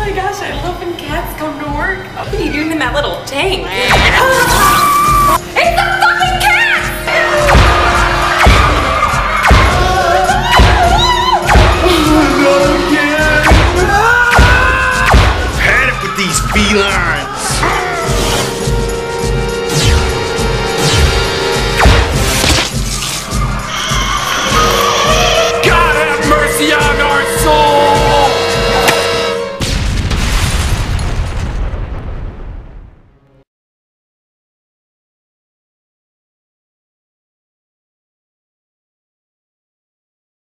my gosh, I love when cats come to work. What are you doing in that little tank? It's the fucking cat! Had it with these felines.